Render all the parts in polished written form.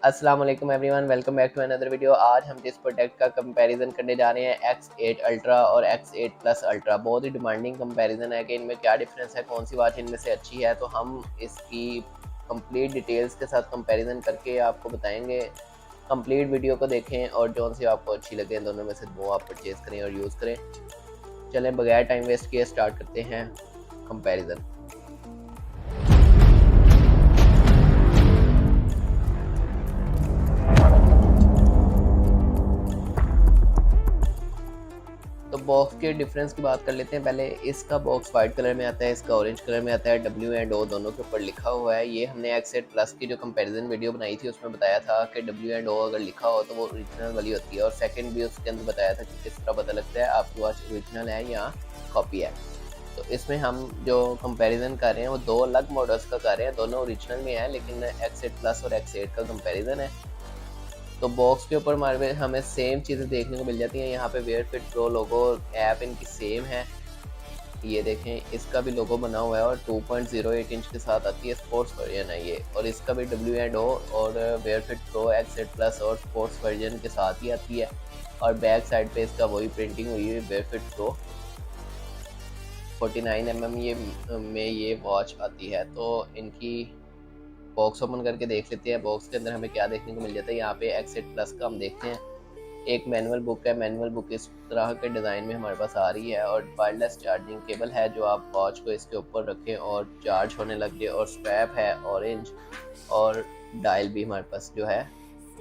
अस्सलाम वालेकुम everyone, welcome back to another video. आज हम जिस प्रोडक्ट का कंपैरिजन करने जा रहे हैं X8 अल्ट्रा और X8 प्लस अल्ट्रा, बहुत ही डिमांडिंग कंपैरिजन है कि इनमें क्या डिफरेंस है, कौन सी वॉच इनमें से अच्छी है। तो हम इसकी कंप्लीट डिटेल्स के साथ कंपैरिजन करके आपको बताएंगे। कंप्लीट वीडियो को देखें और जो सी आपको अच्छी लगे दोनों में से दो आप परचेज़ करें और यूज़ करें। चलें बगैर टाइम वेस्ट किए स्टार्ट करते हैं कंपैरिजन। तो बॉक्स के डिफरेंस की बात कर लेते हैं पहले। इसका बॉक्स वाइट कलर में आता है, इसका ऑरेंज कलर में आता है। W&O दोनों के ऊपर लिखा हुआ है। ये हमने X8 प्लस की जो कंपैरिजन वीडियो बनाई थी उसमें बताया था कि W&O अगर लिखा हो तो वो ओरिजिनल वाली होती है। और सेकंड भी उसके अंदर बताया था कि किस तरह पता लगता है आपकी वॉच ओरिजिनल है या कॉपी है। तो इसमें हम जो कंपैरिजन कर रहे हैं वो दो अलग मॉडल्स का कर रहे हैं, दोनों ओरिजिनल में है लेकिन X8 प्लस और X8 का कंपैरिजन है। तो बॉक्स के ऊपर हमारे हमें सेम चीज़ें देखने को मिल जाती हैं। यहाँ पे Wear Fit Pro logo app इनकी सेम है। ये देखें, इसका भी लोगो बना हुआ है और 2.08 इंच के साथ आती है। स्पोर्ट्स वर्जन है ये, और इसका भी W&O और Wear Fit Pro X8 plus और स्पोर्ट्स वर्जन के साथ ही आती है। और बैक साइड पे इसका वही प्रिंटिंग हुई है वेयर फिट प्रो 49mm ये में ये वॉच आती है। तो इनकी बॉक्स ओपन करके देख लेते हैं बॉक्स के अंदर हमें क्या देखने को मिल जाता है। यहाँ पे X8 प्लस का हम देखते हैं, एक मैनुअल बुक है। मैनुअल बुक इस तरह के डिज़ाइन में हमारे पास आ रही है और वायरलेस चार्जिंग केबल है जो आप वॉच को इसके ऊपर रखें और चार्ज होने लग जाए। और स्ट्रैप है ऑरेंज, और डायल भी हमारे पास जो है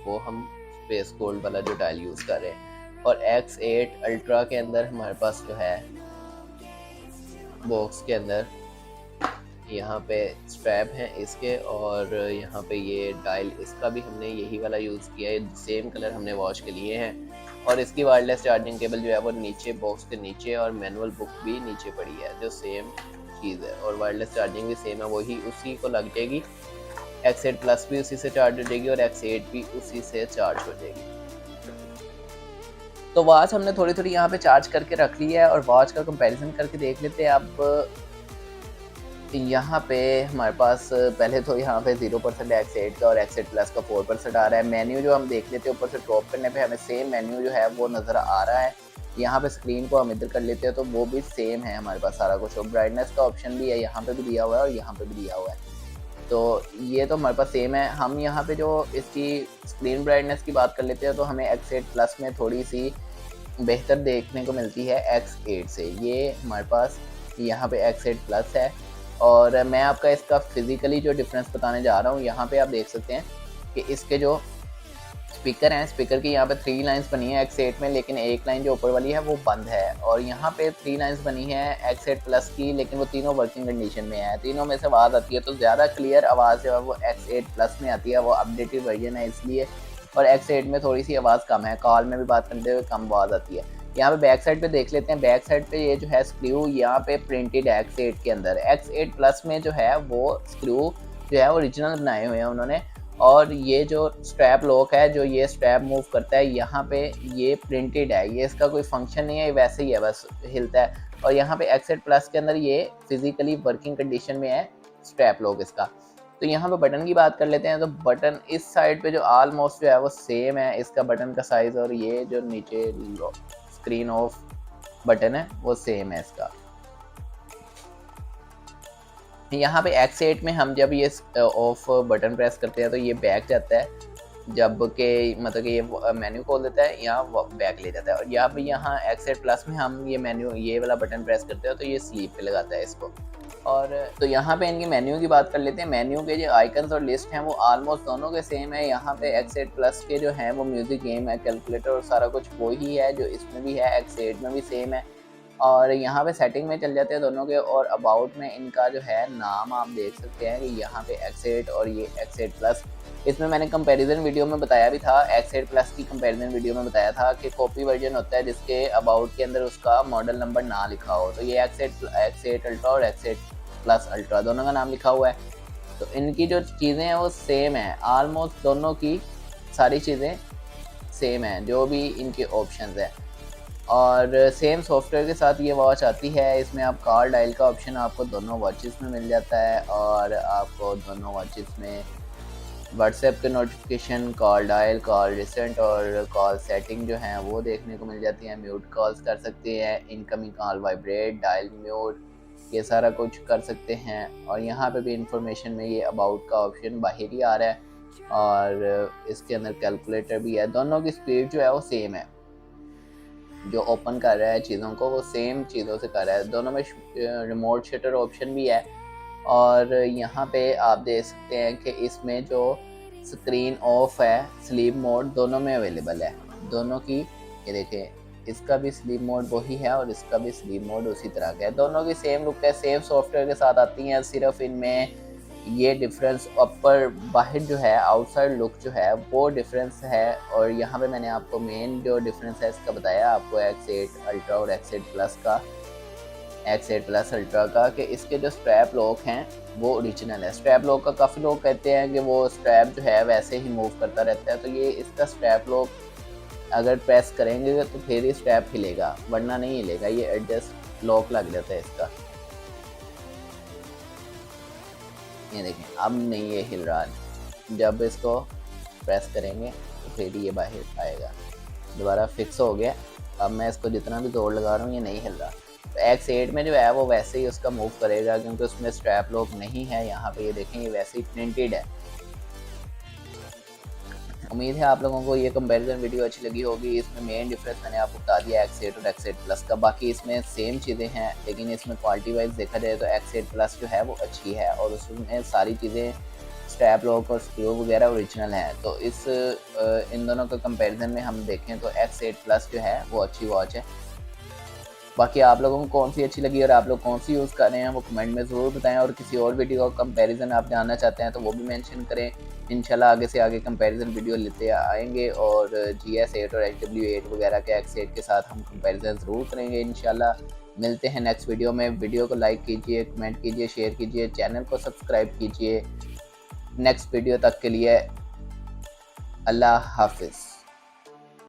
वो हम स्पेस गोल्ड वाला जो डायल यूज़ कर रहे हैं। और X8 अल्ट्रा के अंदर हमारे पास जो है बॉक्स के अंदर यहाँ पे स्ट्रैप हैं इसके, और यहाँ पे ये डायल, इसका भी हमने यही वाला यूज़ किया है, सेम कलर हमने वॉच के लिए हैं। और इसकी वायरलेस चार्जिंग केबल जो है वो नीचे बॉक्स के नीचे, और मैनुअल बुक भी नीचे पड़ी है जो सेम चीज़ है। और वायरलेस चार्जिंग भी सेम है, वही उसी को लग जाएगी। X8 प्लस भी उसी से चार्ज हो जाएगी और X8 भी उसी से चार्ज हो जाएगी। तो वॉच हमने थोड़ी थोड़ी यहाँ पे चार्ज करके रख ली है और वॉच का कंपैरिजन करके देख लेते हैं। अब यहाँ पे हमारे पास पहले तो यहाँ पे 0% X8 का और X8 प्लस का 4% आ रहा है। मेन्यू जो हम देख लेते हैं ऊपर से ड्रॉप करने पे हमें सेम मेन्यू जो है वो नज़र आ रहा है। यहाँ पे स्क्रीन को हम इधर कर लेते हैं तो वो भी सेम है हमारे पास सारा कुछ। और ब्राइटनेस का ऑप्शन भी है, यहाँ पे भी दिया हुआ है और यहाँ पे भी दिया हुआ है। तो ये तो हमारे पास सेम है। हम यहाँ पे जो इसकी स्क्रीन ब्राइटनेस की बात कर लेते हैं तो हमें X8 प्लस में थोड़ी सी बेहतर देखने को मिलती है X8 से। ये हमारे पास यहाँ पे X8 प्लस है। और मैं आपका इसका फिज़िकली जो डिफरेंस बताने जा रहा हूँ, यहाँ पे आप देख सकते हैं कि इसके जो स्पीकर हैं, स्पीकर की यहाँ पे 3 लाइंस बनी है X8 में, लेकिन एक लाइन जो ऊपर वाली है वो बंद है। और यहाँ पे 3 लाइंस बनी है X8 प्लस की, लेकिन वो तीनों वर्किंग कंडीशन में है। तीनों में से आवाज़ आती है तो ज़्यादा क्लियर आवाज़ जो है वो X8 प्लस में आती है, वो अपडेटेड वर्जन है इसलिए। और X8 में थोड़ी सी आवाज़ कम है, कॉल में भी बात करते हुए कम आवाज़ आती है। यहाँ पे बैक साइड पे देख लेते हैं। बैक साइड पे ये जो है स्क्रू यहाँ पे प्रिंटेड है X8 के अंदर। X8 प्लस में जो है वो स्क्रू जो है ओरिजिनल बनाए हुए हैं उन्होंने। और ये जो स्ट्रैप लॉक है, जो ये स्ट्रैप मूव करता है, यहाँ पे ये प्रिंटेड है, ये इसका कोई फंक्शन नहीं है, वैसे ही है बस हिलता है। और यहाँ पे X8 प्लस के अंदर ये फिजिकली वर्किंग कंडीशन में है स्ट्रैप लॉक इसका। तो यहाँ पे बटन की बात कर लेते हैं। तो बटन इस साइड पे जो ऑलमोस्ट जो है वो सेम है इसका बटन का साइज़, और ये जो नीचे स्क्रीन ऑफ बटन है वो सेम है इसका। यहाँ पे X8 में हम जब ये ऑफ बटन प्रेस करते हैं तो ये बैक जाता है, जब के मतलब कि ये मेन्यू खोल देता है, यहाँ बैक ले जाता है। और यहाँ X8 प्लस में हम ये मेन्यू, ये वाला बटन प्रेस करते हैं तो ये स्लीप पे लगाता है इसको। और तो यहाँ पे इनकी मेन्यू की बात कर लेते हैं। मेन्यू के जो आइकन्स और लिस्ट हैं वो ऑलमोस्ट दोनों के सेम है। यहाँ पे X8 प्लस के जो हैं वो म्यूज़िक, गेम है, कैलकुलेटर और सारा कुछ वही है जो इसमें भी है, X8 में भी सेम है। और यहाँ पे सेटिंग में चल जाते हैं दोनों के। और अबाउट में इनका जो है नाम आप देख सकते हैं कि यहाँ पे X8 और ये X8 प्लस। इसमें मैंने कंपैरिजन वीडियो में बताया भी था, X8 प्लस की कंपैरिजन वीडियो में बताया था कि कॉपी वर्जन होता है जिसके अबाउट के अंदर उसका मॉडल नंबर ना लिखा हो। तो ये X8 अल्ट्रा और X8 प्लस अल्ट्रा दोनों का नाम लिखा हुआ है। तो इनकी जो चीज़ें हैं वो सेम है, ऑलमोस्ट दोनों की सारी चीज़ें सेम है, जो भी इनके ऑप्शंस हैं। और सेम सॉफ्टवेयर के साथ ये वॉच आती है। इसमें आप कॉल डायल का ऑप्शन आपको दोनों वॉचेस में मिल जाता है, और आपको दोनों वॉचेस में व्हाट्सएप के notification, call dial, call recent और कॉल सेटिंग जो हैं वो देखने को मिल जाती हैं। म्यूट कॉल्स कर सकते हैं, incoming call vibrate, dial mute, ये सारा कुछ कर सकते हैं। और यहाँ पे भी इंफॉर्मेशन में ये अबाउट का ऑप्शन बाहर ही आ रहा है और इसके अंदर कैलकुलेटर भी है। दोनों की स्पीड जो है वो सेम है, जो ओपन कर रहा है चीज़ों को वो सेम चीज़ों से कर रहा है। दोनों में रिमोट शटर ऑप्शन भी है और यहाँ पे आप देख सकते हैं कि इसमें जो स्क्रीन ऑफ है, स्लीप मोड दोनों में अवेलेबल है। दोनों की ये देखें, इसका भी स्लीप मोड वही है और इसका भी स्लीप मोड उसी तरह का है। दोनों की सेम लुक है, सेम सॉफ्टवेयर के साथ आती हैं। सिर्फ इनमें ये डिफरेंस अपर बाहर जो है आउटसाइड लुक जो है वो डिफरेंस है। और यहाँ पे मैंने आपको मेन जो डिफरेंस है इसका बताया आपको X8 अल्ट्रा और X8 प्लस का, X8 प्लस अल्ट्रा का, कि इसके जो स्ट्रैप लॉक हैं वो ओरिजिनल है। स्ट्रैप लॉक का काफ़ी लोग कहते हैं कि वो स्ट्रैप जो है वैसे ही मूव करता रहता है, तो ये इसका स्ट्रैप लॉक अगर प्रेस करेंगे तो फिर ही स्ट्रैप हिलेगा, वरना नहीं हिलेगा। ये एडजस्ट लॉक लग जाता है इसका। ये देखें, अब नहीं ये हिल रहा, जब इसको प्रेस करेंगे तो फिर ये बाहर आएगा। दोबारा फिक्स हो गया। अब मैं इसको जितना भी जोर लगा रहा हूँ ये नहीं हिल रहा। तो X8 में जो है वो वैसे ही उसका मूव करेगा क्योंकि उसमें स्ट्रैप लॉक नहीं है। यहाँ पे ये देखें, ये वैसे ही प्रिंटेड है। उम्मीद है आप लोगों को ये कंपैरिजन वीडियो अच्छी लगी होगी। इसमें मेन डिफरेंस मैंने आपको बता दिया X8 और X8 प्लस का। बाकी इसमें सेम चीज़ें हैं लेकिन इसमें क्वालिटी वाइज देखा जाए तो X8 प्लस जो है वो अच्छी है और उसमें सारी चीज़ें स्ट्रैप लॉक और स्क्रू वगैरह ओरिजिनल है। तो इन दोनों का कंपैरिजन में हम देखें तो X8 प्लस जो है वो अच्छी वॉच है। बाकी आप लोगों को कौन सी अच्छी लगी और आप लोग कौन सी यूज़ कर रहे हैं वो कमेंट में ज़रूर बताएं। और किसी और वीडियो का कंपैरिजन आप जानना चाहते हैं तो वो भी मेंशन करें। इंशाल्लाह आगे से आगे कंपैरिजन वीडियो लेते आएंगे और GS8 और HW8 वगैरह के X8 के साथ हम कंपैरिजन ज़रूर करेंगे इंशाल्लाह। मिलते हैं नेक्स्ट वीडियो में। वीडियो को लाइक कीजिए, कमेंट कीजिए, शेयर कीजिए, चैनल को सब्सक्राइब कीजिए। नेक्स्ट वीडियो तक के लिए अल्लाह हाफिज़।